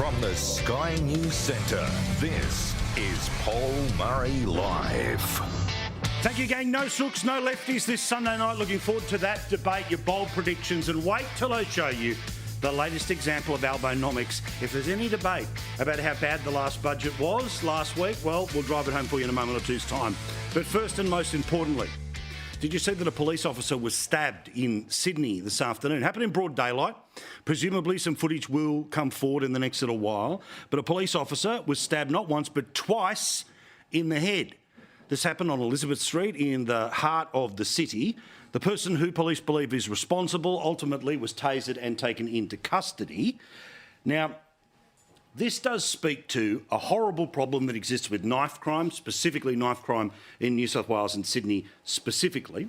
From the Sky News Centre, this is Paul Murray Live. Thank you, gang. No sooks, no lefties this Sunday night. Looking forward to that debate, your bold predictions, and wait till I show you the latest example of Albonomics. If there's any debate about how bad the last budget was last week, well, we'll drive it home for you in a moment or two's time. But first and most importantly, did you see that a police officer was stabbed in Sydney this afternoon? Happened in broad daylight. Presumably some footage will come forward in the next little while. But a police officer was stabbed not once but twice in the head. This happened on Elizabeth Street in the heart of the city. The person who police believe is responsible ultimately was tasered and taken into custody. Now, this does speak to a horrible problem that exists with knife crime, specifically knife crime in New South Wales and Sydney specifically.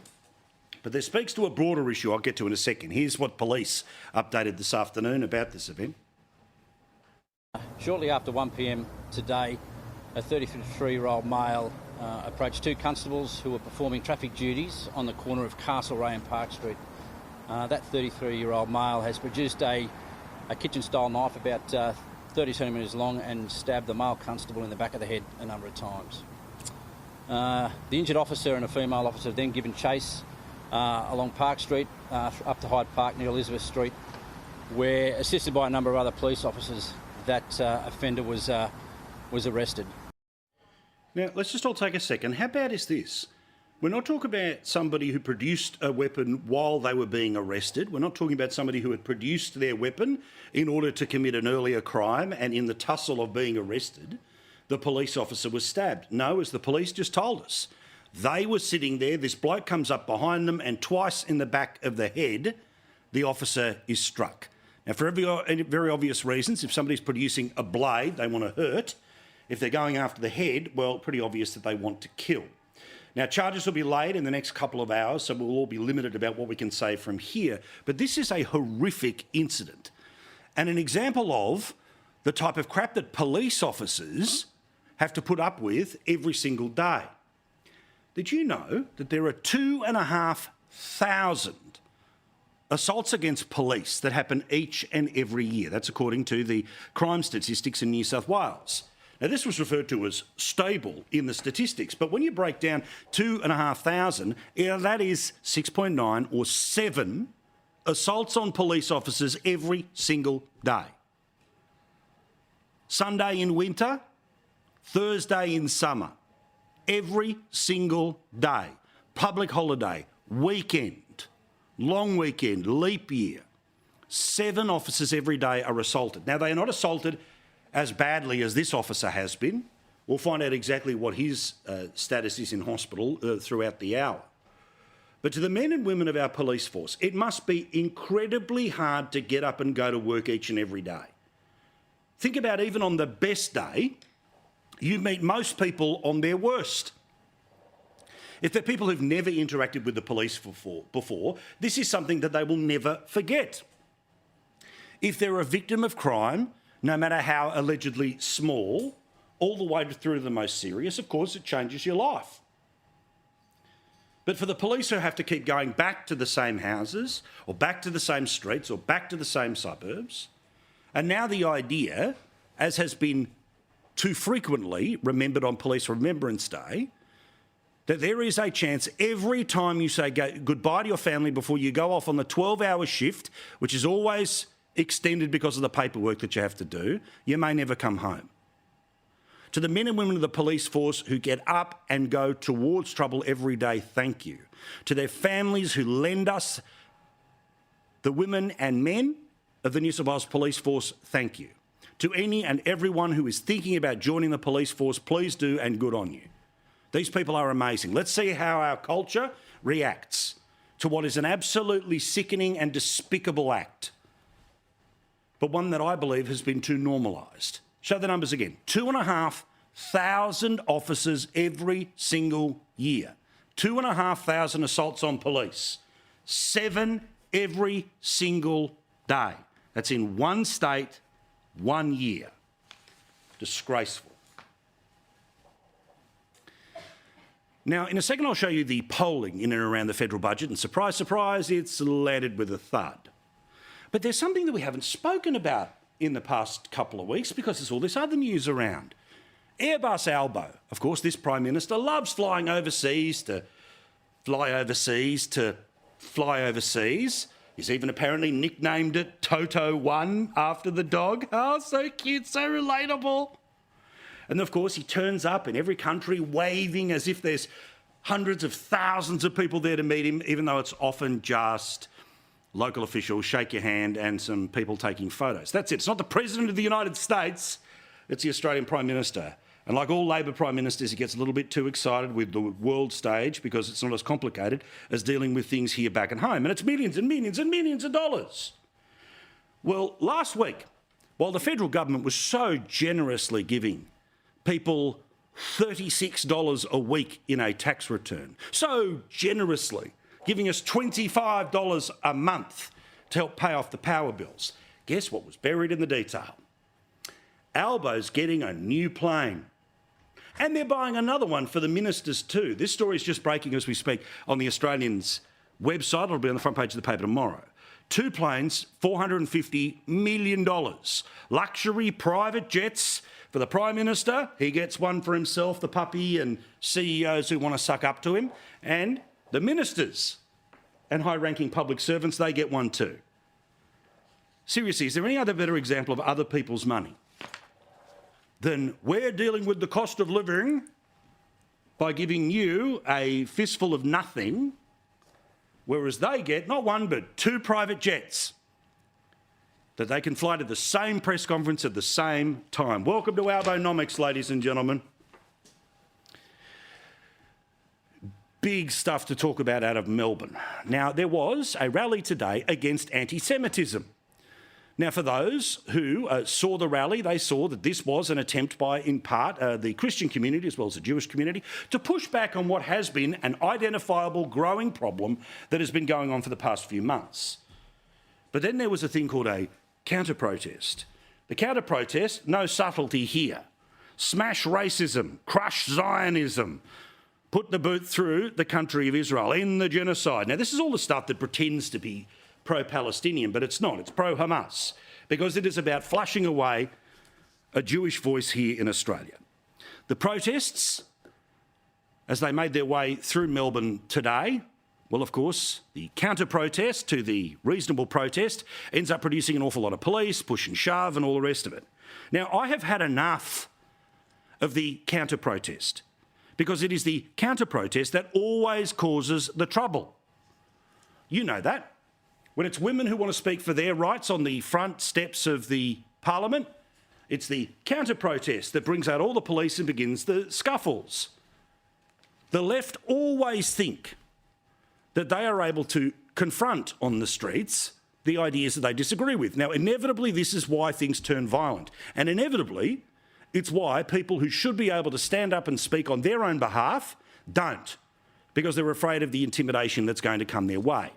But this speaks to a broader issue I'll get to in a second. Here's what police updated this afternoon about this event. Shortly after 1 p.m. today, a 33-year-old male approached two constables who were performing traffic duties on the corner of Castlereagh and Park Street. That 33-year-old male has produced a kitchen-style knife about 30 centimetres long and stabbed the male constable in the back of the head a number of times. The injured officer and a female officer then given chase along Park Street up to Hyde Park near Elizabeth Street, where, assisted by a number of other police officers, that offender was arrested. Now, let's just all take a second. How bad is this? We're not talking about somebody who produced a weapon while they were being arrested. We're not talking about somebody who had produced their weapon in order to commit an earlier crime, and in the tussle of being arrested, the police officer was stabbed. No, as the police just told us, they were sitting there, this bloke comes up behind them, and twice in the back of the head, the officer is struck. Now, for very obvious reasons, if somebody's producing a blade, they want to hurt. If they're going after the head, well, pretty obvious that they want to kill. Now, charges will be laid in the next couple of hours, so we'll all be limited about what we can say from here. But this is a horrific incident and an example of the type of crap that police officers have to put up with every single day. Did you know that there are 2,500 assaults against police that happen each and every year? That's according to the crime statistics in New South Wales. Now, this was referred to as stable in the statistics, but when you break down 2,500, that is 6.9 or 7 assaults on police officers every single day. Sunday in winter, Thursday in summer, every single day. Public holiday, weekend, long weekend, leap year. 7 officers every day are assaulted. Now, they are not assaulted as badly as this officer has been. We'll find out exactly what his status is in hospital throughout the hour. But to the men and women of our police force, it must be incredibly hard to get up and go to work each and every day. Think about even on the best day, you meet most people on their worst. If they're people who've never interacted with the police before, this is something that they will never forget. If they're a victim of crime, no matter how allegedly small, all the way through to the most serious, of course, it changes your life. But for the police who have to keep going back to the same houses, or back to the same streets, or back to the same suburbs, and now the idea, as has been too frequently remembered on Police Remembrance Day, that there is a chance every time you say goodbye to your family before you go off on the 12-hour shift, which is always extended because of the paperwork that you have to do, you may never come home. To the men and women of the police force who get up and go towards trouble every day, thank you. To their families who lend us, the women and men of the New South Wales Police Force, thank you. To any and everyone who is thinking about joining the police force, please do, and good on you. These people are amazing. Let's see how our culture reacts to what is an absolutely sickening and despicable act, but one that I believe has been too normalised. Show the numbers again. 2,500 officers every single year. 2,500 assaults on police. 7 every single day. That's in one state, 1 year. Disgraceful. Now, in a second, I'll show you the polling in and around the federal budget, and surprise, surprise, it's landed with a thud. But there's something that we haven't spoken about in the past couple of weeks because there's all this other news around. Airbus Albo, of course, this Prime Minister loves flying overseas to fly overseas to fly overseas. He's even apparently nicknamed it Toto 1 after the dog. Oh, so cute, so relatable. And of course, he turns up in every country waving as if there's hundreds of thousands of people there to meet him, even though it's often just local officials, shake your hand, and some people taking photos. That's it. It's not the President of the United States, it's the Australian Prime Minister. And like all Labor Prime Ministers, he gets a little bit too excited with the world stage because it's not as complicated as dealing with things here back at home. And it's millions and millions and millions of dollars. Well, last week, while the federal government was so generously giving people $36 a week in a tax return, so generously giving us $25 a month to help pay off the power bills, guess what was buried in the detail? Albo's getting a new plane. And they're buying another one for the ministers too. This story is just breaking as we speak on the Australian's website. It'll be on the front page of the paper tomorrow. 2 planes, $450 million. Luxury private jets for the Prime Minister. He gets one for himself, the puppy, and CEOs who want to suck up to him. And the ministers and high-ranking public servants, they get one too. Seriously, is there any other better example of other people's money than we're dealing with the cost of living by giving you a fistful of nothing, whereas they get not one but 2 private jets that they can fly to the same press conference at the same time. Welcome to Albonomics, ladies and gentlemen. Big stuff to talk about out of Melbourne. Now, there was a rally today against anti-Semitism. Now, for those who saw the rally, they saw that this was an attempt by, in part, the Christian community as well as the Jewish community to push back on what has been an identifiable growing problem that has been going on for the past few months. But then there was a thing called a counter-protest. The counter-protest, no subtlety here. Smash racism, crush Zionism, put the boot through the country of Israel, end the genocide. Now, this is all the stuff that pretends to be pro-Palestinian, but it's not. It's pro-Hamas, because it is about flushing away a Jewish voice here in Australia. The protests, as they made their way through Melbourne today, well, of course, the counter-protest to the reasonable protest ends up producing an awful lot of police, push and shove, and all the rest of it. Now, I have had enough of the counter-protest, because it is the counter-protest that always causes the trouble. You know that. When it's women who want to speak for their rights on the front steps of the Parliament, it's the counter-protest that brings out all the police and begins the scuffles. The left always think that they are able to confront on the streets the ideas that they disagree with. Now, inevitably, this is why things turn violent. And inevitably, it's why people who should be able to stand up and speak on their own behalf don't, because they're afraid of the intimidation that's going to come their way.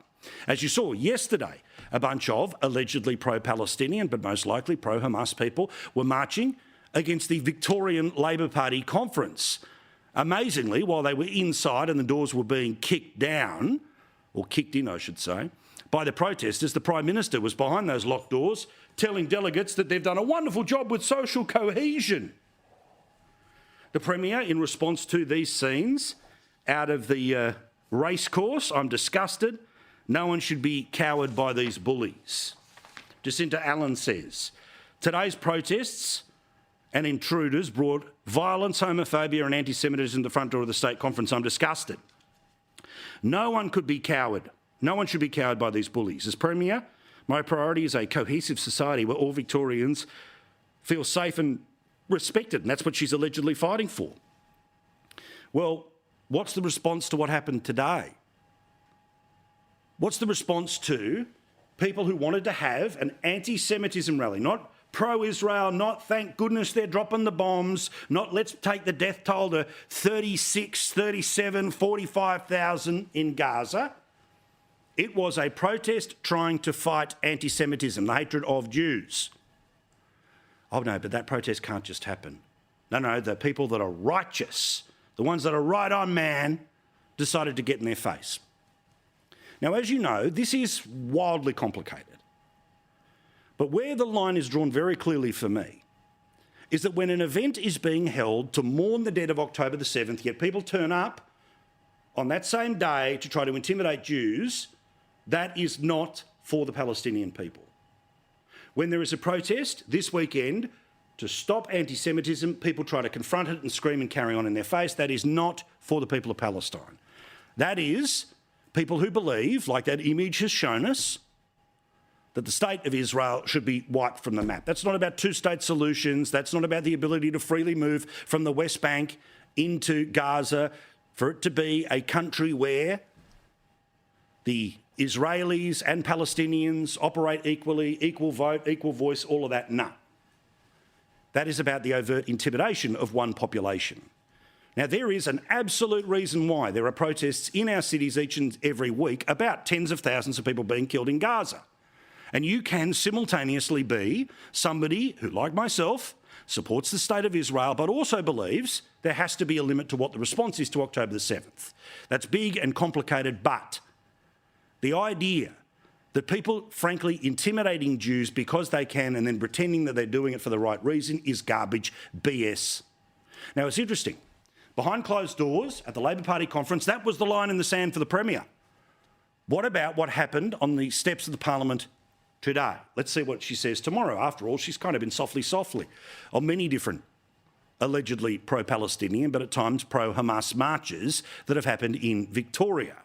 As you saw yesterday, a bunch of allegedly pro-Palestinian, but most likely pro-Hamas people were marching against the Victorian Labor Party conference. Amazingly, while they were inside and the doors were being kicked down, or kicked in, I should say, by the protesters, the Prime Minister was behind those locked doors telling delegates that they've done a wonderful job with social cohesion. The Premier, in response to these scenes out of the racecourse, I'm disgusted. No one should be cowed by these bullies. Jacinta Allen says, today's protests and intruders brought violence, homophobia and anti-Semitism to the front door of the state conference. I'm disgusted. No one could be cowed. No one should be cowed by these bullies. As Premier, my priority is a cohesive society where all Victorians feel safe and respected, and that's what she's allegedly fighting for. Well, what's the response to what happened today? What's the response to people who wanted to have an anti-Semitism rally, not pro-Israel, not thank goodness they're dropping the bombs, not let's take the death toll to 36, 37, 45,000 in Gaza. It was a protest trying to fight anti-Semitism, the hatred of Jews. Oh no, but that protest can't just happen. No, the people that are righteous, the ones that are right on man, decided to get in their face. Now, as you know, this is wildly complicated. But where the line is drawn very clearly for me is that when an event is being held to mourn the dead of October the 7th, yet people turn up on that same day to try to intimidate Jews, that is not for the Palestinian people. When there is a protest this weekend to stop anti-Semitism, people try to confront it and scream and carry on in their face. That is not for the people of Palestine. That is people who believe, like that image has shown us, that the state of Israel should be wiped from the map. That's not about two-state solutions. That's not about the ability to freely move from the West Bank into Gaza, for it to be a country where the Israelis and Palestinians operate equally, equal vote, equal voice, all of that. No. That is about the overt intimidation of one population. Now, there is an absolute reason why there are protests in our cities each and every week about tens of thousands of people being killed in Gaza. And you can simultaneously be somebody who, like myself, supports the state of Israel, but also believes there has to be a limit to what the response is to October the 7th. That's big and complicated, but the idea that people, frankly, intimidating Jews because they can and then pretending that they're doing it for the right reason is garbage, BS. Now, it's interesting. Behind closed doors at the Labor Party conference, that was the line in the sand for the Premier. What about what happened on the steps of the Parliament today? Let's see what she says tomorrow. After all, she's kind of been softly on many different allegedly pro-Palestinian, but at times pro-Hamas marches that have happened in Victoria.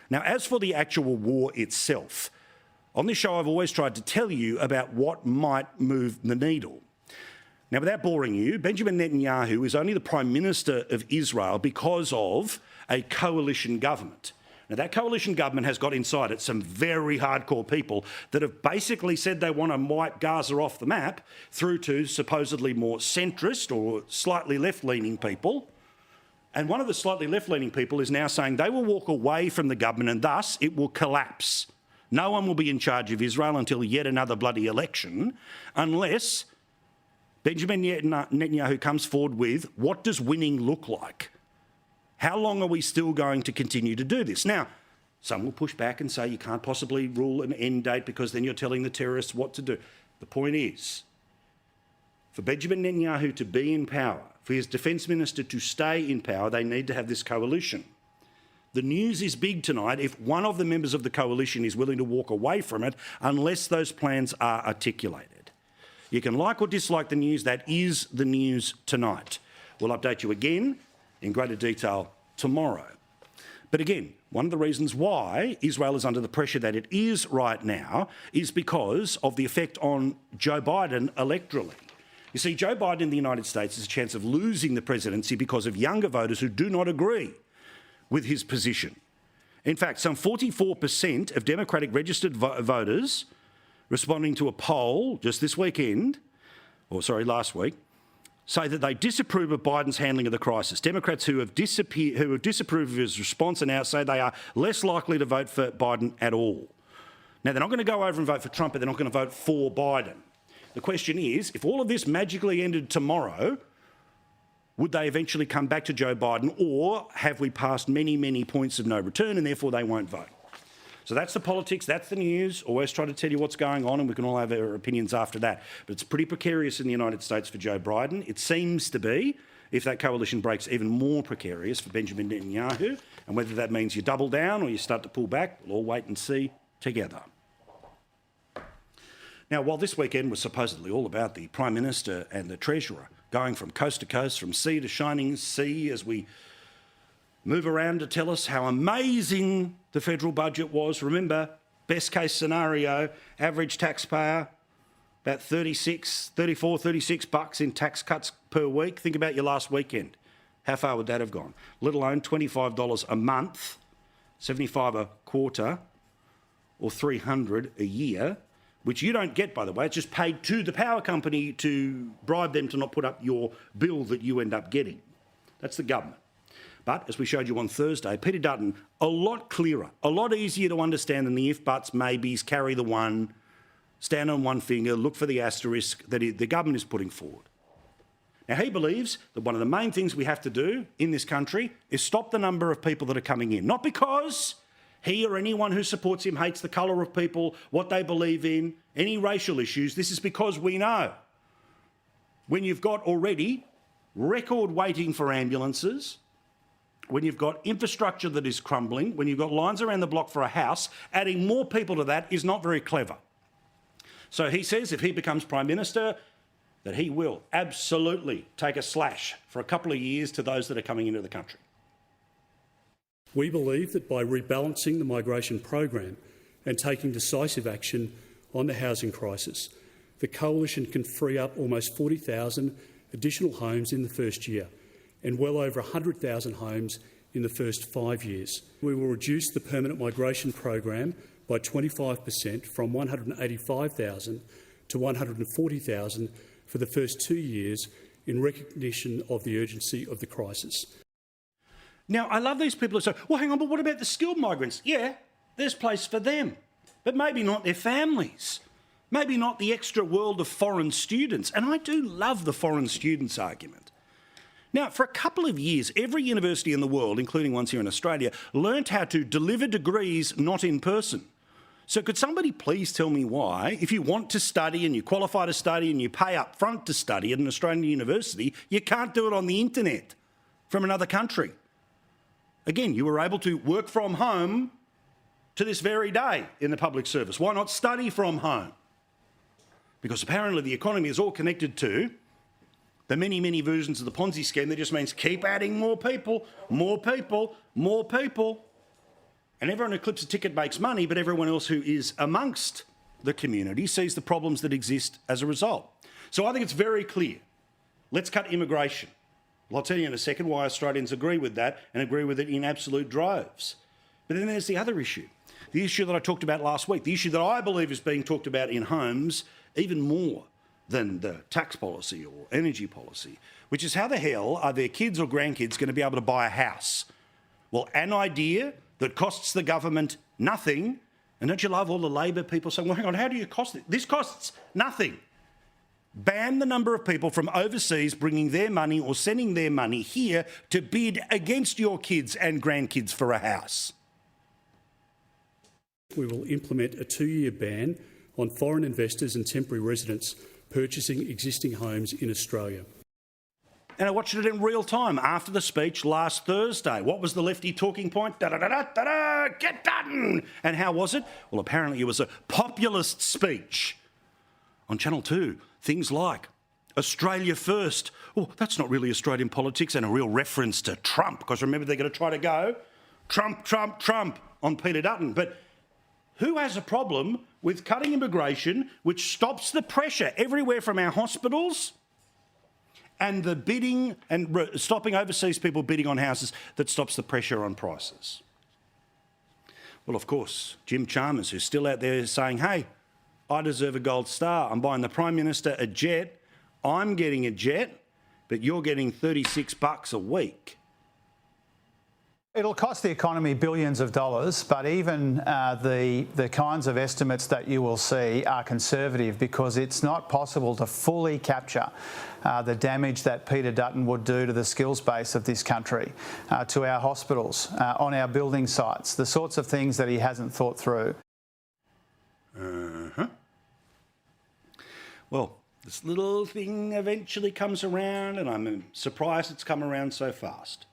Now, as for the actual war itself, on this show I've always tried to tell you about what might move the needle. Now, without boring you, Benjamin Netanyahu is only the Prime Minister of Israel because of a coalition government. Now, that coalition government has got inside it some very hardcore people that have basically said they want to wipe Gaza off the map, through to supposedly more centrist or slightly left-leaning people. And one of the slightly left-leaning people is now saying they will walk away from the government and thus it will collapse. No one will be in charge of Israel until yet another bloody election, unless Benjamin Netanyahu comes forward with, what does winning look like? How long are we still going to continue to do this? Now, some will push back and say you can't possibly rule an end date because then you're telling the terrorists what to do. The point is, for Benjamin Netanyahu to be in power, for his defence minister to stay in power, they need to have this coalition. The news is big tonight if one of the members of the coalition is willing to walk away from it unless those plans are articulated. You can like or dislike the news, that is the news tonight. We'll update you again in greater detail tomorrow. But again, one of the reasons why Israel is under the pressure that it is right now is because of the effect on Joe Biden electorally. You see, Joe Biden in the United States has a chance of losing the presidency because of younger voters who do not agree with his position. In fact, some 44% of Democratic registered voters responding to a poll just this weekend, last week, say that they disapprove of Biden's handling of the crisis. Democrats who have disapproved of his response and now say they are less likely to vote for Biden at all. Now, they're not going to go over and vote for Trump, but they're not going to vote for Biden. The question is, if all of this magically ended tomorrow, would they eventually come back to Joe Biden, or have we passed many, many points of no return and therefore they won't vote? So that's the politics, that's the news. Always try to tell you what's going on and we can all have our opinions after that. But it's pretty precarious in the United States for Joe Biden. It seems to be, if that coalition breaks, even more precarious for Benjamin Netanyahu. And whether that means you double down or you start to pull back, we'll all wait and see together. Now, while this weekend was supposedly all about the Prime Minister and the Treasurer going from coast to coast, from sea to shining sea, as we move around to tell us how amazing the federal budget was. Remember, best case scenario, average taxpayer, about 36 bucks in tax cuts per week. Think about your last weekend. How far would that have gone? Let alone $25 a month, $75 a quarter, or $300 a year, which you don't get, by the way. It's just paid to the power company to bribe them to not put up your bill that you end up getting. That's the government. But, as we showed you on Thursday, Peter Dutton, a lot clearer, a lot easier to understand than the if, buts, maybes, carry the one, stand on one finger, look for the asterisk that the government is putting forward. Now, he believes that one of the main things we have to do in this country is stop the number of people that are coming in. Not because he or anyone who supports him hates the colour of people, what they believe in, any racial issues. This is because we know when you've got already record waiting for ambulances, when you've got infrastructure that is crumbling, when you've got lines around the block for a house, adding more people to that is not very clever. So he says if he becomes Prime Minister, that he will absolutely take a slash for a couple of years to those that are coming into the country. We believe that by rebalancing the migration program and taking decisive action on the housing crisis, the Coalition can free up almost 40,000 additional homes in the first year and well over 100,000 homes in the first 5 years. We will reduce the permanent migration program by 25% from 185,000 to 140,000 for the first 2 years in recognition of the urgency of the crisis. Now, I love these people who say, well, hang on, but what about the skilled migrants? Yeah, there's place for them, but maybe not their families. Maybe not the extra world of foreign students. And I do love the foreign students argument. Now, for a couple of years, every university in the world, including ones here in Australia, learnt how to deliver degrees not in person. So could somebody please tell me why, if you want to study and you qualify to study and you pay up front to study at an Australian university, you can't do it on the internet from another country? Again, you were able to work from home to this very day in the public service. Why not study from home? Because apparently the economy is all connected to the many, many versions of the Ponzi scheme that just means keep adding more people, more people, more people. And everyone who clips a ticket makes money, but everyone else who is amongst the community sees the problems that exist as a result. So I think it's very clear. Let's cut immigration. Well, I'll tell you in a second why Australians agree with that and agree with it in absolute droves. But then there's the other issue, the issue that I talked about last week, the issue that I believe is being talked about in homes even more than the tax policy or energy policy, which is how the hell are their kids or grandkids going to be able to buy a house? Well, an idea that costs the government nothing, and don't you love all the Labor people saying, well, hang on, how do you cost it? This costs nothing. Ban the number of people from overseas bringing their money or sending their money here to bid against your kids and grandkids for a house. We will implement a 2-year ban on foreign investors and temporary residents purchasing existing homes in Australia. And I watched it in real time after the speech last Thursday. What was the lefty talking point? Da-da-da-da-da-da, get Dutton! And how was it? Well, apparently it was a populist speech. On Channel 2, things like Australia first. Oh, that's not really Australian politics, and a real reference to Trump, because remember they're going to try to go Trump, Trump, Trump on Peter Dutton. But who has a problem with cutting immigration, which stops the pressure everywhere from our hospitals and the bidding and stopping overseas people bidding on houses that stops the pressure on prices? Well, of course, Jim Chalmers, who's still out there saying, hey, I deserve a gold star. I'm buying the Prime Minister a jet. I'm getting a jet, but you're getting $36 a week. It'll cost the economy billions of dollars, but even the kinds of estimates that you will see are conservative, because it's not possible to fully capture the damage that Peter Dutton would do to the skills base of this country, to our hospitals, on our building sites, the sorts of things that he hasn't thought through. Well, this little thing eventually comes around, and I'm surprised it's come around so fast.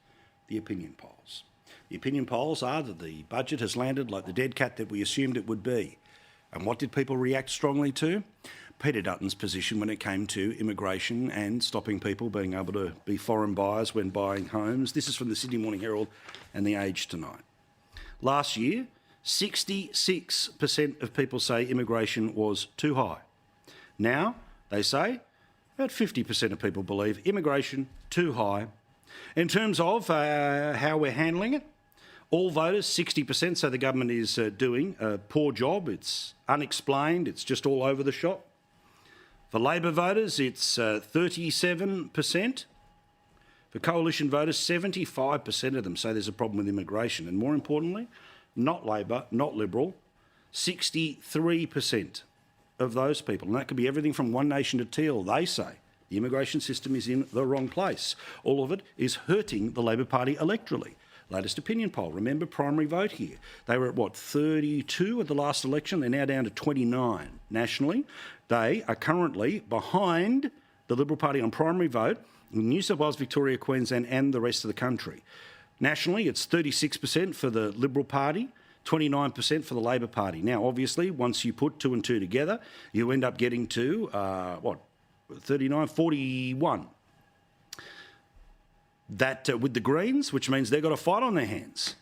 The opinion polls. The opinion polls are that the budget has landed like the dead cat that we assumed it would be. And what did people react strongly to? Peter Dutton's position when it came to immigration and stopping people being able to be foreign buyers when buying homes. This is from the Sydney Morning Herald and The Age tonight. Last year, 66% of people say immigration was too high. Now, they say about 50% of people believe immigration too high. In terms of how we're handling it, all voters, 60%, say the government is doing a poor job. It's unexplained. It's just all over the shop. For Labor voters, it's 37%. For Coalition voters, 75% of them say there's a problem with immigration. And more importantly, not Labor, not Liberal, 63% of those people. And that could be everything from One Nation to Teal. They say the immigration system is in the wrong place. All of it is hurting the Labor Party electorally. Latest opinion poll. Remember, primary vote here. They were at, what, 32 at the last election? They're now down to 29 nationally. They are currently behind the Liberal Party on primary vote in New South Wales, Victoria, Queensland and the rest of the country. Nationally, it's 36% for the Liberal Party, 29% for the Labor Party. Now, obviously, once you put 2 and 2 together, you end up getting to, 39, 41. That with the Greens, which means they've got a fight on their hands.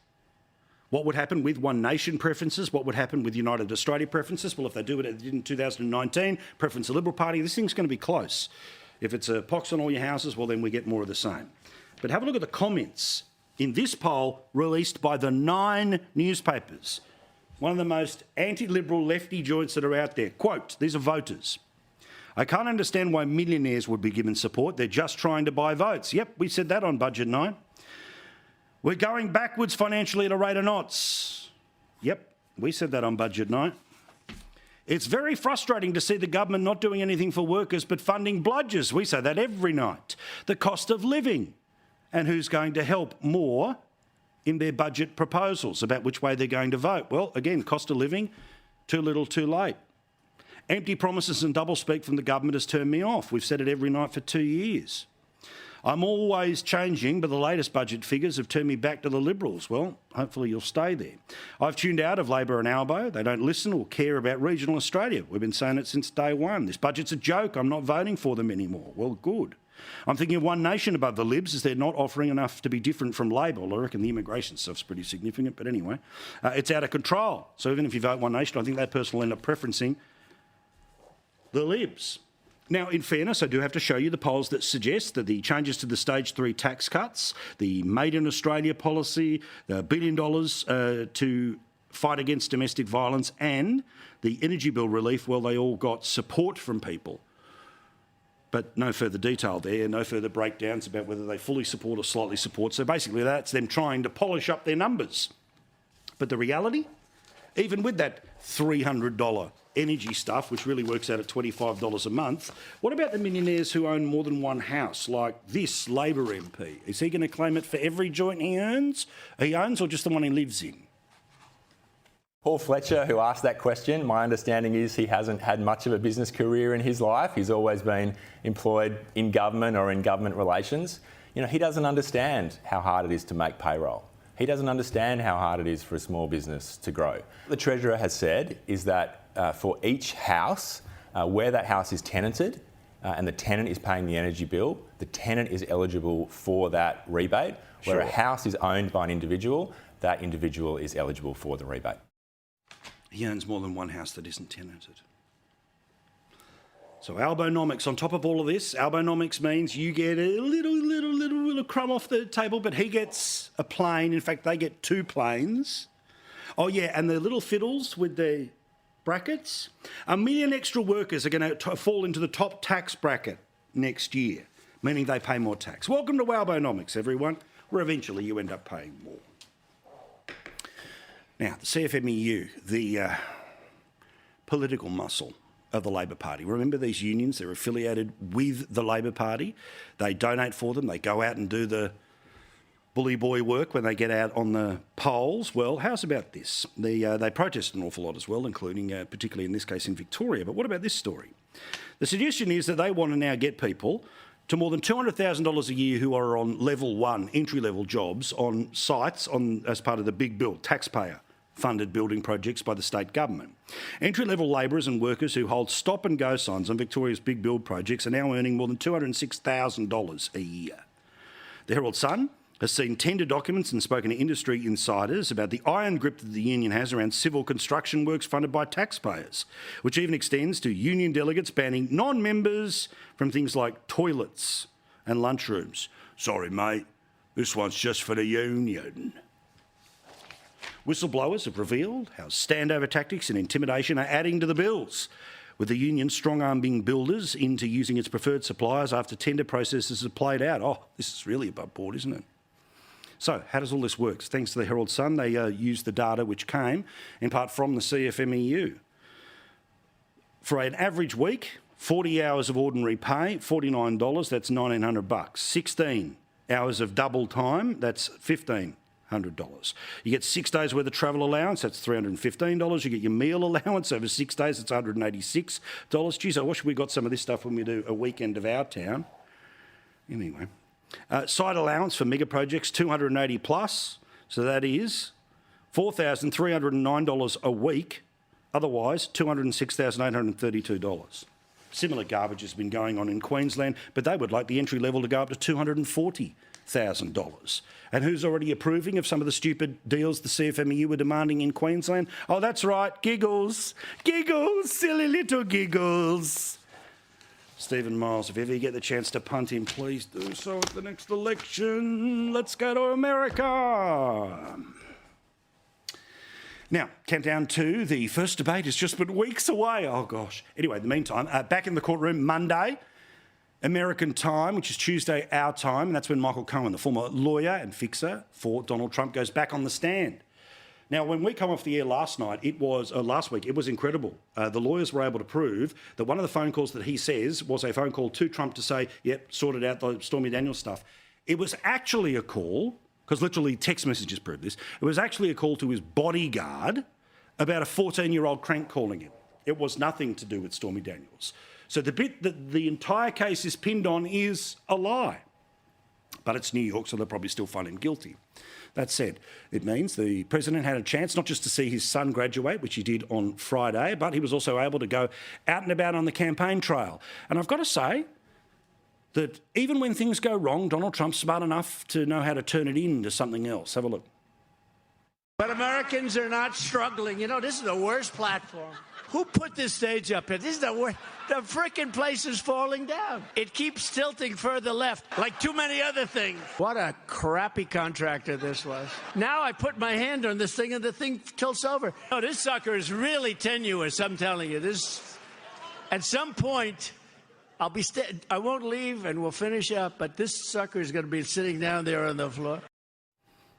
What would happen with One Nation preferences? What would happen with United Australia preferences? Well, if they do what they did in 2019, preference the Liberal Party, this thing's going to be close. If it's a pox on all your houses, well, then we get more of the same. But have a look at the comments in this poll released by the 9 newspapers, one of the most anti-Liberal lefty joints that are out there. Quote, these are voters. I can't understand why millionaires would be given support. They're just trying to buy votes. Yep, we said that on Budget 9. We're going backwards financially at a rate of knots. Yep, we said that on Budget 9. It's very frustrating to see the government not doing anything for workers but funding bludgers. We say that every night. The cost of living and who's going to help more in their budget proposals about which way they're going to vote. Well, again, cost of living, too little, too late. Empty promises and doublespeak from the government has turned me off. We've said it every night for 2 years. I'm always changing, but the latest budget figures have turned me back to the Liberals. Well, hopefully you'll stay there. I've tuned out of Labor and Albo. They don't listen or care about regional Australia. We've been saying it since day one. This budget's a joke. I'm not voting for them anymore. Well, good. I'm thinking of One Nation above the Libs as they're not offering enough to be different from Labor. Well, I reckon the immigration stuff's pretty significant, but anyway. It's out of control. So even if you vote One Nation, I think that person will end up preferencing the Libs. Now, in fairness, I do have to show you the polls that suggest that the changes to the Stage 3 tax cuts, the Made in Australia policy, the $1 billion to fight against domestic violence and the energy bill relief, well, they all got support from people. But no further detail there, no further breakdowns about whether they fully support or slightly support. So basically that's them trying to polish up their numbers. But the reality, even with that $300 energy stuff, which really works out at $25 a month, what about the millionaires who own more than one house, like this Labor MP? Is he going to claim it for every joint he owns, or just the one he lives in? Paul Fletcher, who asked that question, my understanding is he hasn't had much of a business career in his life. He's always been employed in government or in government relations. You know, he doesn't understand how hard it is to make payroll. He doesn't understand how hard it is for a small business to grow. The Treasurer has said is that for each house, where that house is tenanted and the tenant is paying the energy bill, the tenant is eligible for that rebate. Where Sure. a house is owned by an individual, that individual is eligible for the rebate. He owns more than one house that isn't tenanted. So Albonomics, on top of all of this, Albonomics means you get a little crumb off the table, but he gets a plane. In fact, they get 2 planes. Oh yeah, and the little fiddles with the brackets. 1 million extra workers are going to fall into the top tax bracket next year, meaning they pay more tax. Welcome to Albonomics, everyone, where eventually you end up paying more. Now, the CFMEU, the political muscle of the Labor Party. Remember these unions, they're affiliated with the Labor Party. They donate for them. They go out and do the bully boy work when they get out on the polls. Well, how's about this? They protest an awful lot as well, including particularly in this case in Victoria. But what about this story? The suggestion is that they want to now get people to more than $200,000 a year who are on level 1 entry-level jobs on sites as part of the big build, taxpayer-funded building projects by the state government. Entry-level labourers and workers who hold stop-and-go signs on Victoria's big build projects are now earning more than $206,000 a year. The Herald Sun has seen tender documents and spoken to industry insiders about the iron grip that the union has around civil construction works funded by taxpayers, which even extends to union delegates banning non-members from things like toilets and lunchrooms. Sorry, mate, this one's just for the union. Whistleblowers have revealed how standover tactics and intimidation are adding to the bills, with the union strong-arming builders into using its preferred suppliers after tender processes have played out. Oh, this is really above board, isn't it? So, how does all this work? Thanks to the Herald Sun, they used the data which came, in part, from the CFMEU. For an average week, 40 hours of ordinary pay, $49, that's $1,900. 16 hours of double time, that's $1,500. $100. You get 6 days worth of travel allowance, that's $315. You get your meal allowance over 6 days, it's $186. Geez, I wish we got some of this stuff when we do a weekend of our town. Anyway, site allowance for mega projects, $280 plus, so that is $4,309 a week, otherwise $206,832. Similar garbage has been going on in Queensland, but they would like the entry level to go up to $240,000. And who's already approving of some of the stupid deals the CFMEU were demanding in Queensland? Oh, that's right, Giggles. Giggles, silly little Giggles. Stephen Miles, if ever you get the chance to punt him, please do so at the next election. Let's go to America. Now, countdown to the first debate is just but weeks away. Oh, gosh. Anyway, in the meantime, back in the courtroom Monday, American time, which is Tuesday our time, and that's when Michael Cohen, the former lawyer and fixer for Donald Trump, goes back on the stand. Now, when we come off the air last week, it was incredible. The lawyers were able to prove that one of the phone calls that he says was a phone call to Trump to say, yep, sorted out the Stormy Daniels stuff. It was actually a call, because literally text messages prove this, it was actually a call to his bodyguard about a 14-year-old crank calling him. It was nothing to do with Stormy Daniels. So the bit that the entire case is pinned on is a lie. But it's New York, so they'll probably still find him guilty. That said, it means the president had a chance not just to see his son graduate, which he did on Friday, but he was also able to go out and about on the campaign trail. And I've got to say that even when things go wrong, Donald Trump's smart enough to know how to turn it into something else. Have a look. But Americans are not struggling. You know, this is the worst platform. Who put this stage up here? This is the worst. The frickin' place is falling down. It keeps tilting further left, like too many other things. What a crappy contractor this was. Now I put my hand on this thing and the thing tilts over. Oh, this sucker is really tenuous, I'm telling you. This, at some point, I won't leave and we'll finish up, but this sucker is going to be sitting down there on the floor.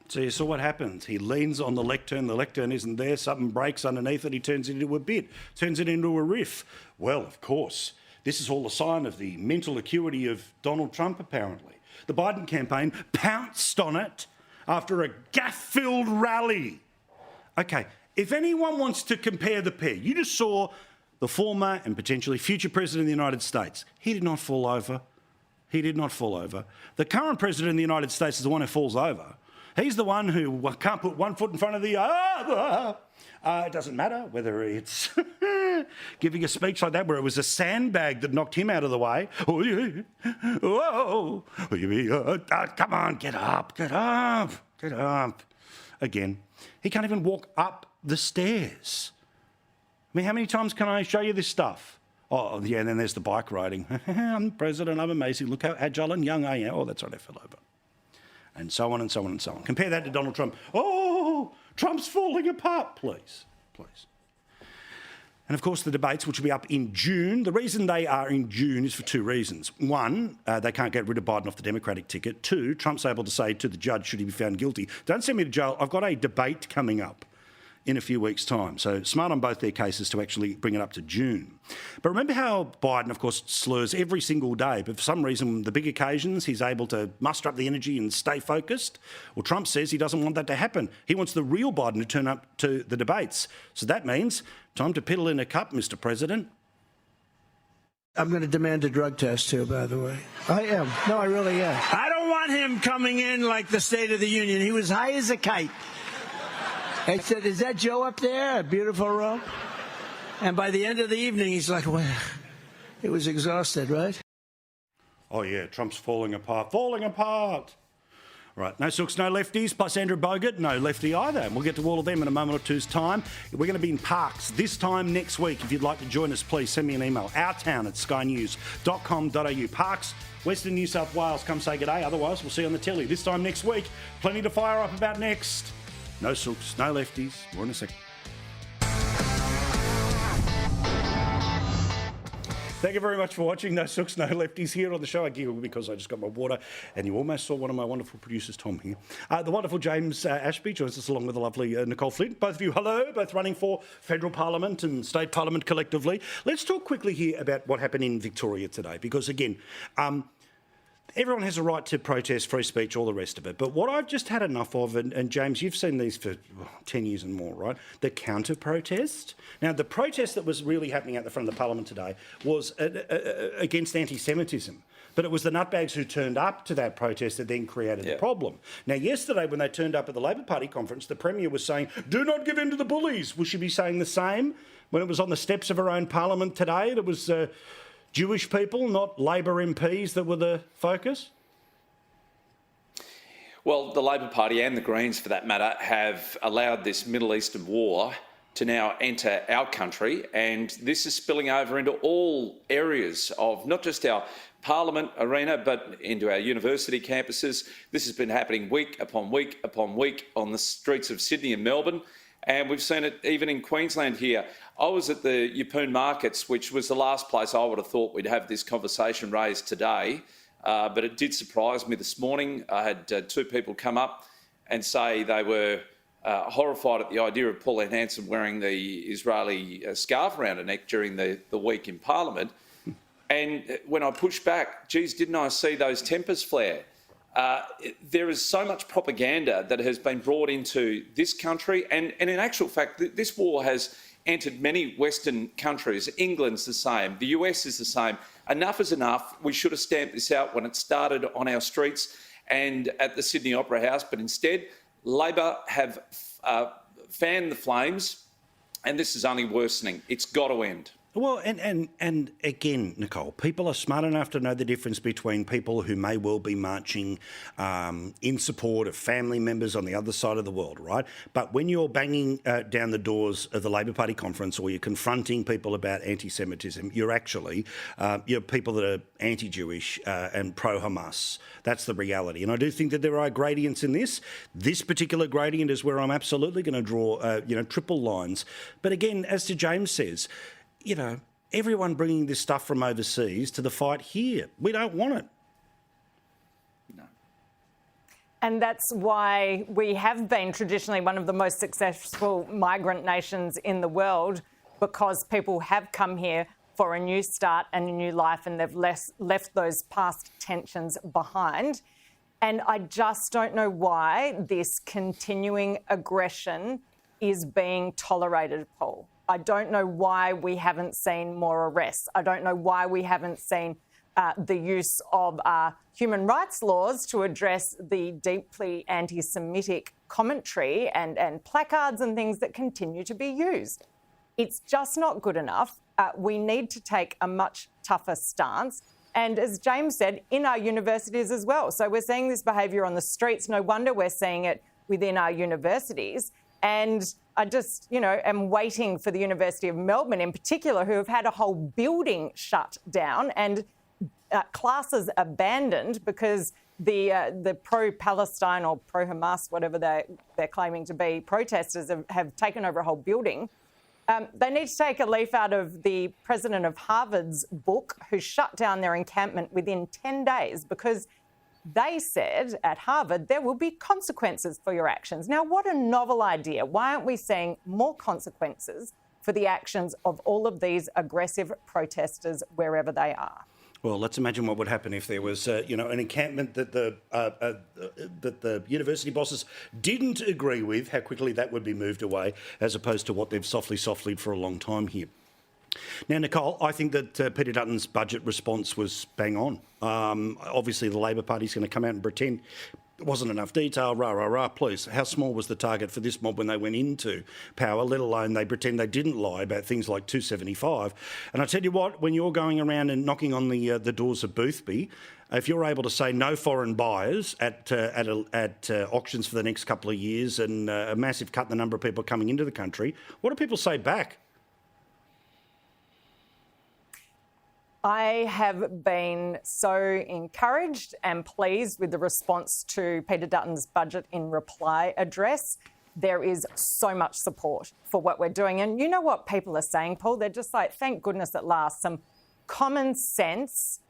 So you saw what happens. He leans on the lectern isn't there, something breaks underneath it, he turns it into a bit, turns it into a riff. Well, of course, this is all a sign of the mental acuity of Donald Trump, apparently. The Biden campaign pounced on it after a gaffe-filled rally. OK, if anyone wants to compare the pair, you just saw the former and potentially future president of the United States. He did not fall over. He did not fall over. The current president of the United States is the one who falls over. He's the one who can't put one foot in front of the other. It doesn't matter whether it's giving a speech like that where it was a sandbag that knocked him out of the way. Whoa. Come on, get up. Again, he can't even walk up the stairs. I mean, how many times can I show you this stuff? Oh, yeah, and then there's the bike riding. I'm the president, I'm amazing. Look how agile and young I am. Oh, that's right, I fell over. And so on and so on and so on. Compare that to Donald Trump. Oh, Trump's falling apart, please. And of course, the debates, which will be up in June. The reason they are in June is for two reasons. One, they can't get rid of Biden off the Democratic ticket. Two, Trump's able to say to the judge, should he be found guilty, don't send me to jail. I've got a debate coming up in a few weeks' time. So smart on both their cases to actually bring it up to June. But remember how Biden, of course, slurs every single day, but for some reason, the big occasions, he's able to muster up the energy and stay focused? Well, Trump says he doesn't want that to happen. He wants the real Biden to turn up to the debates. So that means time to piddle in a cup, Mr. President. I'm going to demand a drug test, too, by the way. I am. No, I really am. I don't want him coming in like the State of the Union. He was high as a kite. I said, is that Joe up there? A beautiful robe? And by the end of the evening, he's like, well, he was exhausted, right? Oh, yeah, Trump's falling apart. Right, no Sooks, no lefties, plus Andrew Bogut, no lefty either. And we'll get to all of them in a moment or two's time. We're going to be in Parks this time next week. If you'd like to join us, please send me an email. ourtown@skynews.com.au. Parks, Western New South Wales, come say good day. Otherwise, we'll see you on the telly this time next week. Plenty to fire up about next. No Sooks, no lefties. More in a second. Thank you very much for watching. No Sooks, no lefties here on the show. I giggle because I just got my water and you almost saw one of my wonderful producers, Tom, here. The wonderful James Ashby joins us along with the lovely Nicole Flint. Both of you, hello, both running for federal parliament and state parliament collectively. Let's talk quickly here about what happened in Victoria today because, again, everyone has a right to protest, free speech, all the rest of it. But what I've just had enough of, and James, you've seen these for 10 years and more, right? The counter-protest. Now, the protest that was really happening at the front of the Parliament today was against anti-Semitism. But it was the nutbags who turned up to that protest that then created the problem. Now, yesterday, when they turned up at the Labor Party conference, the Premier was saying, do not give in to the bullies. Will she be saying the same when it was on the steps of her own Parliament today? It was Jewish people, not Labor MPs, that were the focus? Well, the Labor Party and the Greens, for that matter, have allowed this Middle Eastern war to now enter our country, and this is spilling over into all areas of not just our Parliament arena, but into our university campuses. This has been happening week upon week upon week on the streets of Sydney and Melbourne, and we've seen it even in Queensland here. I was at the Yeppoon markets, which was the last place I would have thought we'd have this conversation raised today, but it did surprise me this morning. I had two people come up and say they were horrified at the idea of Pauline Hanson wearing the Israeli scarf around her neck during the week in Parliament. And when I pushed back, geez, didn't I see those tempers flare? There is so much propaganda that has been brought into this country. And in actual fact, this war has entered many Western countries. England's the same. The US is the same. Enough is enough. We should have stamped this out when it started on our streets and at the Sydney Opera House. But instead, Labor have fanned the flames, and this is only worsening. It's got to end. Well, and again, Nicole, people are smart enough to know the difference between people who may well be marching in support of family members on the other side of the world, right? But when you're banging down the doors of the Labor Party conference or you're confronting people about anti-Semitism, you're actually you're people that are anti-Jewish and pro-Hamas. That's the reality. And I do think that there are gradients in this. This particular gradient is where I'm absolutely going to draw, triple lines. But again, as to James says, everyone bringing this stuff from overseas to the fight here. We don't want it. No. And that's why we have been traditionally one of the most successful migrant nations in the world, because people have come here for a new start and a new life, and they've left those past tensions behind. And I just don't know why this continuing aggression is being tolerated, Paul. I don't know why we haven't seen more arrests. I don't know why we haven't seen the use of human rights laws to address the deeply anti-Semitic commentary and placards and things that continue to be used. It's just not good enough. We need to take a much tougher stance. And as James said, in our universities as well. So we're seeing this behaviour on the streets. No wonder we're seeing it within our universities. And I just, am waiting for the University of Melbourne in particular, who have had a whole building shut down and classes abandoned because the pro-Palestine or pro-Hamas, whatever they're claiming to be, protesters have taken over a whole building. They need to take a leaf out of the president of Harvard's book, who shut down their encampment within 10 days because they said at Harvard there will be consequences for your actions. Now, what a novel idea. Why aren't we seeing more consequences for the actions of all of these aggressive protesters wherever they are? Well, let's imagine what would happen if there was, an encampment that the university bosses didn't agree with, how quickly that would be moved away, as opposed to what they've softly for a long time here. Now, Nicole, I think that Peter Dutton's budget response was bang on. Obviously, the Labor Party's going to come out and pretend there wasn't enough detail, please. How small was the target for this mob when they went into power, let alone they pretend they didn't lie about things like 275. And I tell you what, when you're going around and knocking on the doors of Boothby, if you're able to say no foreign buyers at auctions for the next couple of years and a massive cut in the number of people coming into the country, what do people say back? I have been so encouraged and pleased with the response to Peter Dutton's budget in reply address. There is so much support for what we're doing. And you know what people are saying, Paul? They're just like, thank goodness at last, some common sense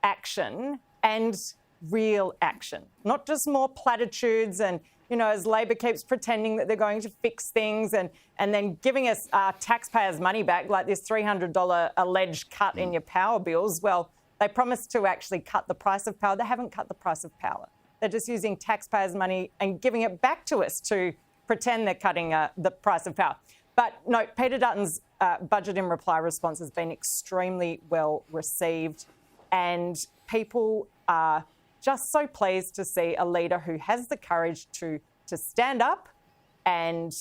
action and real action, not just more platitudes and, as Labor keeps pretending that they're going to fix things and then giving us taxpayers' money back, like this $300 alleged cut in your power bills. Well, They promised to actually cut the price of power. They haven't cut the price of power. They're just using taxpayers' money and giving it back to us to pretend they're cutting the price of power. But no, Peter Dutton's budget in reply response has been extremely well received, and people are just so pleased to see a leader who has the courage to stand up and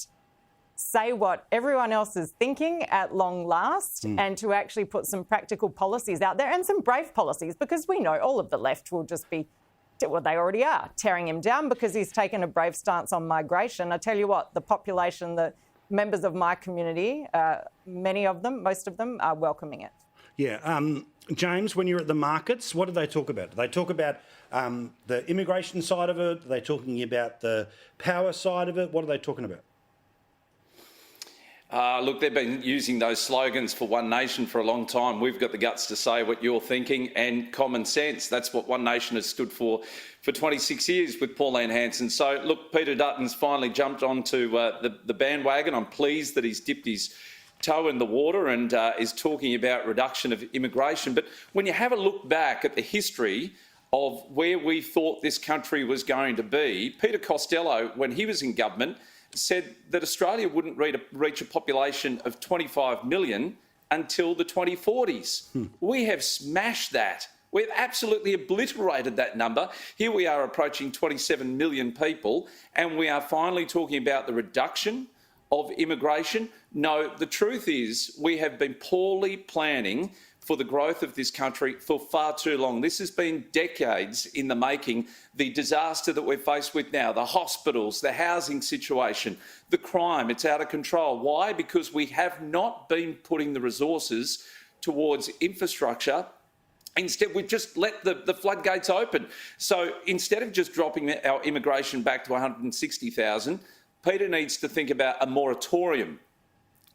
say what everyone else is thinking at long last, and to actually put some practical policies out there and some brave policies, because we know all of the left will just be, well, they already are, tearing him down because he's taken a brave stance on migration. I tell you what, the population, the members of my community, many of them, most of them, are welcoming it. Yeah. James, when you're at the markets, what do they talk about? Do they talk about the immigration side of it? Are they talking about the power side of it? What are they talking about? Look, they've been using those slogans for One Nation for a long time. We've got the guts to say what you're thinking, and common sense. That's what One Nation has stood for 26 years with Pauline Hanson. So, look, Peter Dutton's finally jumped onto the bandwagon. I'm pleased that he's dipped his toe in the water and is talking about reduction of immigration. But when you have a look back at the history of where we thought this country was going to be, Peter Costello, when he was in government, said that Australia wouldn't reach a population of 25 million until the 2040s. We have smashed that. We've absolutely obliterated that number. Here we are approaching 27 million people, and we are finally talking about the reduction of immigration. No, the truth is we have been poorly planning for the growth of this country for far too long. This has been decades in the making. The disaster that we're faced with now, the hospitals, the housing situation, the crime, it's out of control. Why? Because we have not been putting the resources towards infrastructure. Instead, we've just let the floodgates open. So instead of just dropping our immigration back to 160,000, Peter needs to think about a moratorium.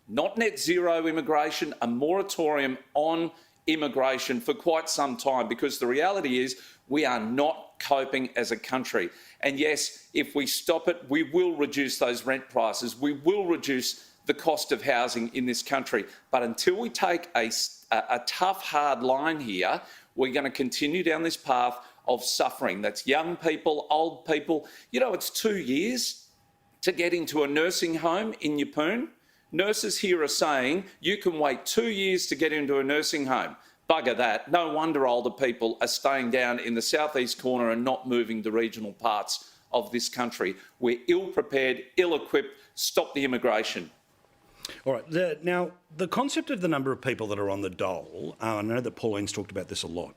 Not net zero immigration, a moratorium on immigration for quite some time, because the reality is we are not coping as a country. And yes, if we stop it, we will reduce those rent prices. We will reduce the cost of housing in this country. But until we take a tough, hard line here, we're going to continue down this path of suffering. That's young people, old people. You know, it's 2 years to get into a nursing home in Yeppoon. Nurses here are saying you can wait 2 years to get into a nursing home. Bugger that. No wonder older people are staying down in the southeast corner and not moving to regional parts of this country. We're ill-prepared, ill-equipped. Stop the immigration. All right. Now, the concept of the number of people that are on the dole, I know that Pauline's talked about this a lot.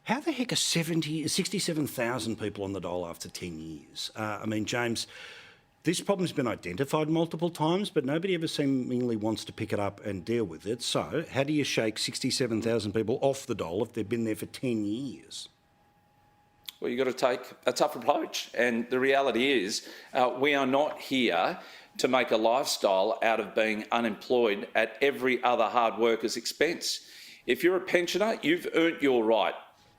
How the heck are 67,000 people on the dole after 10 years? I mean, James, this problem's been identified multiple times, but nobody ever seemingly wants to pick it up and deal with it. So how do you shake 67,000 people off the dole if they've been there for 10 years? Well, you've got to take a tough approach. And the reality is we are not here to make a lifestyle out of being unemployed at every other hard worker's expense. If you're a pensioner, you've earned your right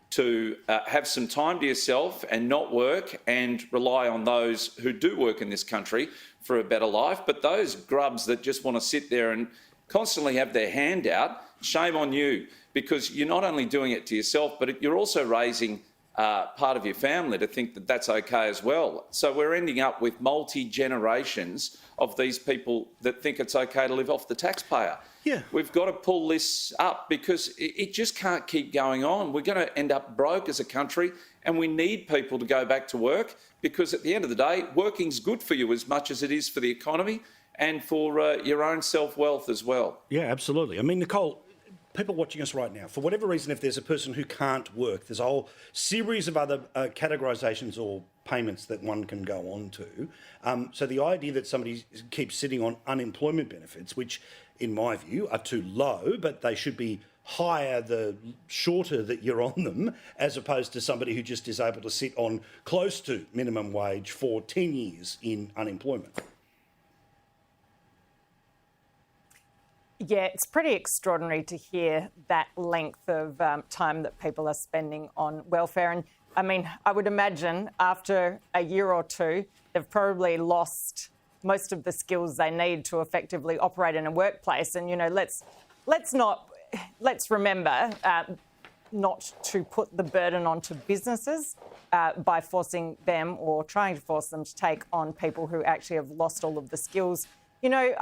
to have some time to yourself and not work and rely on those who do work in this country for a better life. But those grubs that just want to sit there and constantly have their hand out, shame on you, because you're not only doing it to yourself, but you're also raising part of your family to think that that's okay as well. So we're ending up with multi-generations of these people that think it's okay to live off the taxpayer. Yeah. We've got to pull this up because it just can't keep going on. We're going to end up broke as a country, and we need people to go back to work, because at the end of the day, working's good for you as much as it is for the economy and for your own self-wealth as well. Yeah, absolutely. I mean, Nicole, people watching us right now, for whatever reason, if there's a person who can't work, there's a whole series of other categorisations or payments that one can go on to. So the idea that somebody keeps sitting on unemployment benefits, which in my view are too low, but they should be higher the shorter that you're on them, as opposed to somebody who just is able to sit on close to minimum wage for 10 years in unemployment. Yeah, it's pretty extraordinary to hear that length of time that people are spending on welfare. And I mean, I would imagine after a year or two, they've probably lost most of the skills they need to effectively operate in a workplace. And, you know, let's remember, not to put the burden onto businesses by forcing them or trying to force them to take on people who actually have lost all of the skills. You know,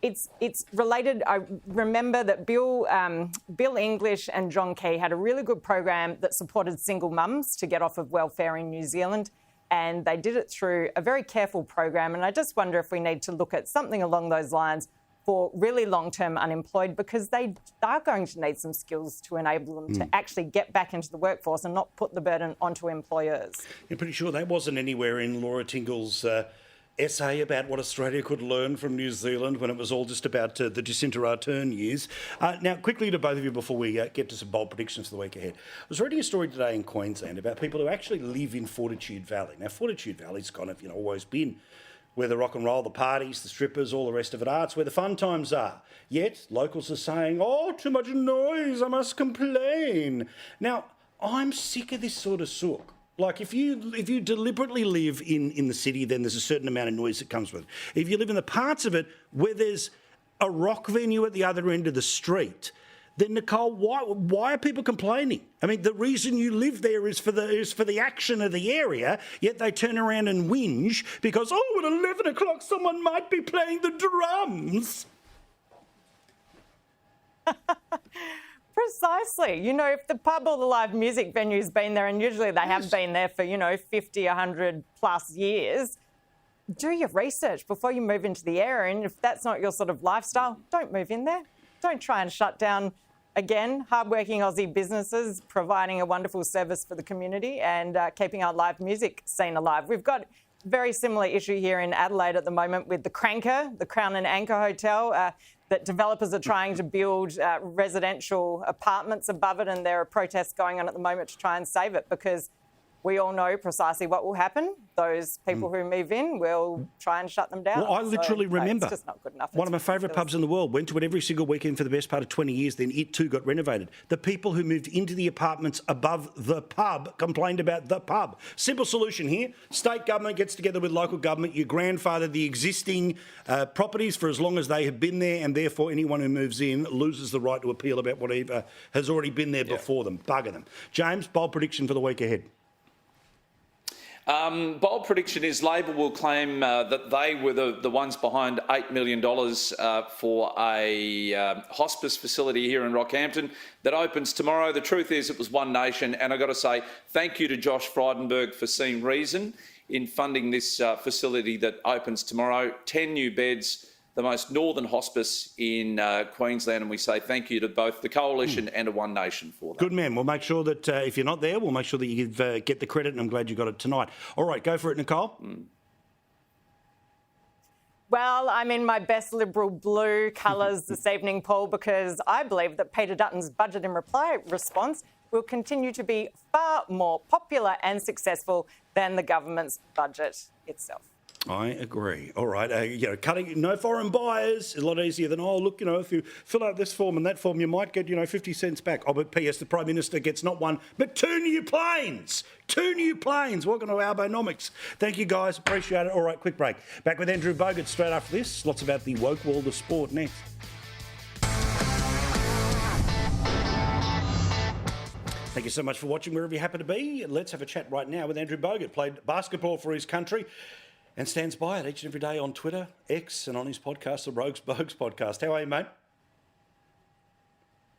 it's related. I remember that Bill English and John Key had a really good program that supported single mums to get off of welfare in New Zealand. And they did it through a very careful program. And I just wonder if we need to look at something along those lines for really long-term unemployed, because they are going to need some skills to enable them to actually get back into the workforce and not put the burden onto employers. You're pretty sure that wasn't anywhere in Laura Tingle's essay about what Australia could learn from New Zealand when it was all just about the Jacinta Ardern years. Now, quickly to both of you before we get to some bold predictions for the week ahead. I was reading a story today in Queensland about people who actually live in Fortitude Valley. Now, Fortitude Valley's kind of, always been where the rock and roll, the parties, the strippers, all the rest of it are. It's where the fun times are. Yet, locals are saying, oh, too much noise, I must complain. Now, I'm sick of this sort of sook. Like, if you deliberately live in the city, then there's a certain amount of noise that comes with it. If you live in the parts of it where there's a rock venue at the other end of the street, then, Nicole, why are people complaining? I mean, the reason you live there is for the action of the area, yet they turn around and whinge because, at 11 o'clock someone might be playing the drums. Precisely. If the pub or the live music venue's been there, and usually they have been there for, 50, 100 plus years, do your research before you move into the area. And if that's not your sort of lifestyle, don't move in there. Don't try and shut down, again, hardworking Aussie businesses providing a wonderful service for the community and keeping our live music scene alive. We've got a very similar issue here in Adelaide at the moment with the Cranker, the Crown and Anchor Hotel, that developers are trying to build residential apartments above it, and there are protests going on at the moment to try and save it because we all know precisely what will happen. Those people who move in will try and shut them down. Well, I literally remember it's just not good enough. One of my favourite pubs in the world. Went to it every single weekend for the best part of 20 years. Then it too got renovated. The people who moved into the apartments above the pub complained about the pub. Simple solution here. State government gets together with local government. You grandfather the existing properties for as long as they have been there, and therefore anyone who moves in loses the right to appeal about whatever has already been there before them. Bugger them. James, bold prediction for the week ahead. Bold prediction is Labor will claim that they were the ones behind $8 million for a hospice facility here in Rockhampton that opens tomorrow. The truth is it was One Nation, and I've got to say thank you to Josh Frydenberg for seeing reason in funding this facility that opens tomorrow. 10 new beds, the most northern hospice in Queensland, and we say thank you to both the Coalition and to One Nation for that. Good man. We'll make sure that if you're not there, we'll make sure that you get the credit, and I'm glad you got it tonight. All right, go for it, Nicole. Well, I'm in my best Liberal blue colours this evening, Paul, because I believe that Peter Dutton's budget in response will continue to be far more popular and successful than the government's budget itself. I agree. All right. Cutting no foreign buyers is a lot easier than, if you fill out this form and that form, you might get, 50 cents back. Oh, but P.S. the Prime Minister gets not one, but 2 new planes. 2 new planes. Welcome to Albonomics. Thank you, guys. Appreciate it. All right, quick break. Back with Andrew Bogut straight after this. Lots about the woke world of sport next. Thank you so much for watching wherever you happen to be. Let's have a chat right now with Andrew Bogut. Played basketball for his country and stands by it each and every day on Twitter, X, and on his podcast, the Rogues Bogues podcast. How are you, mate?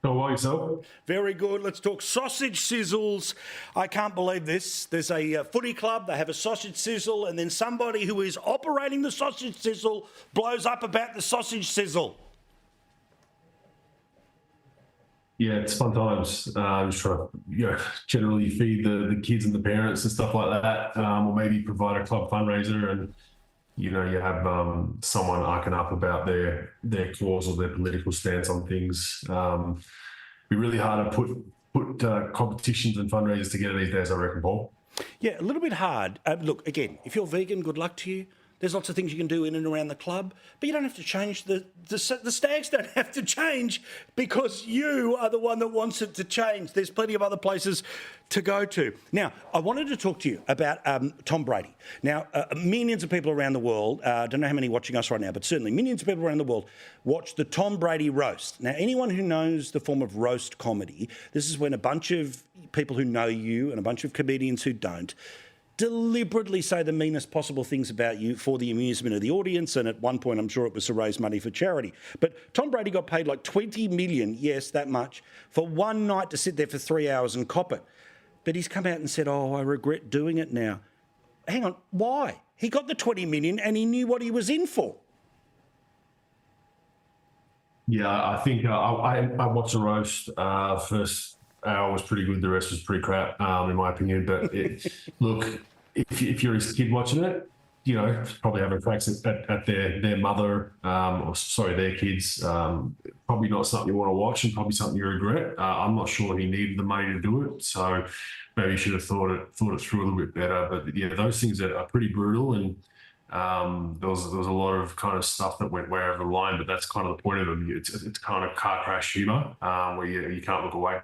How are yourself? Very good. Let's talk sausage sizzles. I can't believe this. There's a footy club, they have a sausage sizzle, and then somebody who is operating the sausage sizzle blows up about the sausage sizzle. Yeah, it's fun times. Just trying to, generally feed the kids and the parents and stuff like that, or maybe provide a club fundraiser, and you have someone arcing up about their cause or their political stance on things. It'd be really hard to put competitions and fundraisers together these days, I reckon, Paul. Yeah, a little bit hard. Look, again, if you're vegan, good luck to you. There's lots of things you can do in and around the club, but you don't have to change the Stags don't have to change because you are the one that wants it to change. There's plenty of other places to go to. Now, I wanted to talk to you about Tom Brady. Now, millions of people around the world, I don't know how many watching us right now, but certainly millions of people around the world watch the Tom Brady roast. Now, anyone who knows the form of roast comedy, this is when a bunch of people who know you and a bunch of comedians who don't deliberately say the meanest possible things about you for the amusement of the audience, and at one point I'm sure it was to raise money for charity. But Tom Brady got paid like $20 million, yes, that much, for one night to sit there for 3 hours and cop it. But he's come out and said, oh, I regret doing it now. Hang on, why? He got the $20 million and he knew what he was in for. Yeah, I think I watched the roast. First hour was pretty good. The rest was pretty crap, in my opinion. But look, if you're his kid watching it, you know, probably having cracks at their mother, their kids. Probably not something you want to watch, and probably something you regret. I'm not sure he needed the money to do it, so maybe he should have thought it through a little bit better. But yeah, those things are pretty brutal, and there was a lot of kind of stuff that went way over the line. But that's kind of the point of them. It's kind of car crash humour where you can't look away.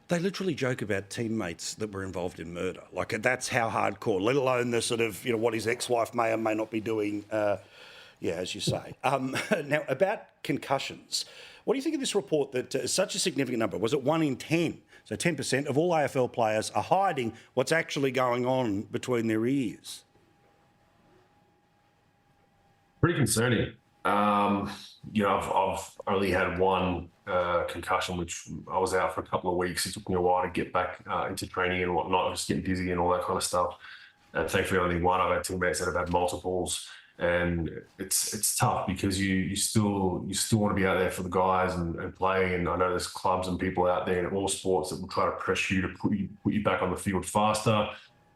They literally joke about teammates that were involved in murder. Like, that's how hardcore, let alone the sort of, you know, what his ex-wife may or may not be doing, as you say. Now, about concussions, what do you think of this report that such a significant number, was it 1 in 10? So 10% of all AFL players are hiding what's actually going on between their ears. Pretty concerning. You know, I've only had one concussion, which I was out for a couple of weeks. It took me a while to get back into training and whatnot. I was getting dizzy and all that kind of stuff. And thankfully, only one. I've had teammates that have had multiples, and it's tough because you still want to be out there for the guys and play. And I know there's clubs and people out there in all sports that will try to press you to put you back on the field faster,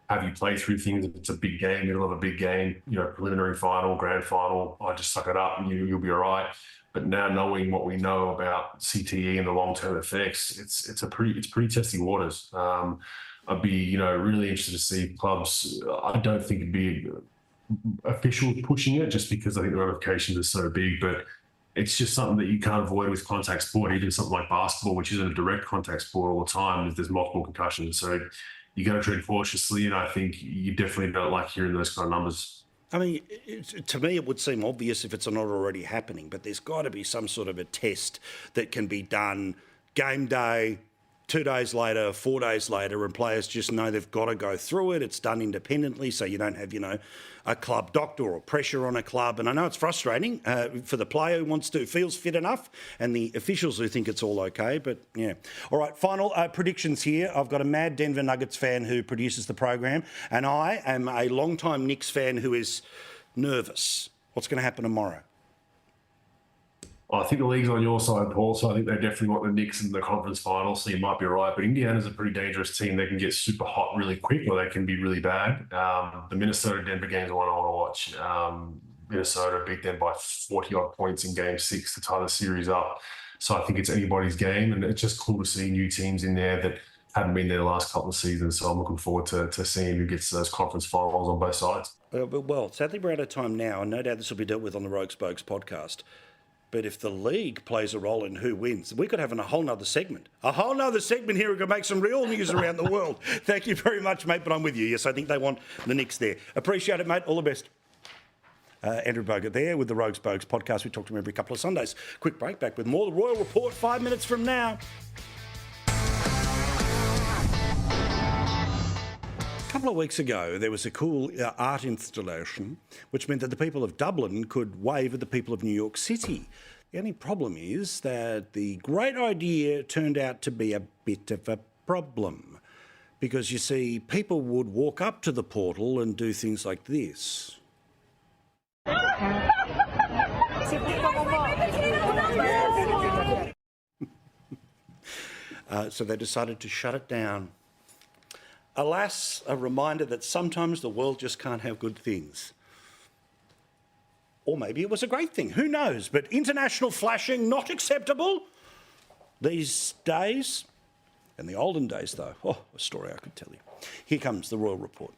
have you play through things. If it's a big game, middle of a big game, you know, preliminary final, grand final, I just suck it up and you'll be all right. But now knowing what we know about CTE and the long-term effects, it's pretty testy waters. I'd be, you know, really interested to see clubs. I don't think it'd be officials pushing it just because I think the ramifications are so big, but it's just something that you can't avoid with contact sport, even something like basketball, which isn't a direct contact sport all the time. There's multiple concussions. So you got to tread cautiously, and I think you definitely don't like hearing those kind of numbers. I mean, to me, it would seem obvious if it's not already happening, but there's got to be some sort of a test that can be done game day, 2 days later, 4 days later, and players just know they've got to go through it. It's done independently, so you don't have, you know, a club doctor or pressure on a club. And I know it's frustrating for the player who feels fit enough, and the officials who think it's all okay, but yeah. All right, final predictions here. I've got a mad Denver Nuggets fan who produces the program, and I am a long-time Knicks fan who is nervous. What's going to happen tomorrow? I think the league's on your side, Paul, so I think they definitely want the Knicks in the conference final, so you might be right. But Indiana's a pretty dangerous team. They can get super hot really quick, or they can be really bad. The Minnesota-Denver game's the one I want to watch. Minnesota beat them by 40-odd points in Game 6 to tie the series up. So I think it's anybody's game, and it's just cool to see new teams in there that haven't been there the last couple of seasons. So I'm looking forward to seeing who gets those conference finals on both sides. Well, sadly, we're out of time now, and no doubt this will be dealt with on the Rogue Spokes podcast. But if the league plays a role in who wins, we could have a whole nother segment. A whole nother segment here. We could make some real news around the world. Thank you very much, mate, but I'm with you. Yes, I think they want the Knicks there. Appreciate it, mate. All the best. Andrew Bogut there with the Rogue Spokes podcast. We talk to him every couple of Sundays. Quick break, back with more. The Royal Report 5 minutes from now. A couple of weeks ago, there was a cool art installation which meant that the people of Dublin could wave at the people of New York City. The only problem is that the great idea turned out to be a bit of a problem because, you see, people would walk up to the portal and do things like this. So they decided to shut it down. Alas, a reminder that sometimes the world just can't have good things. Or maybe it was a great thing, who knows? But international flashing, not acceptable these days. In the olden days, though, a story I could tell you. Here comes the Royal Report.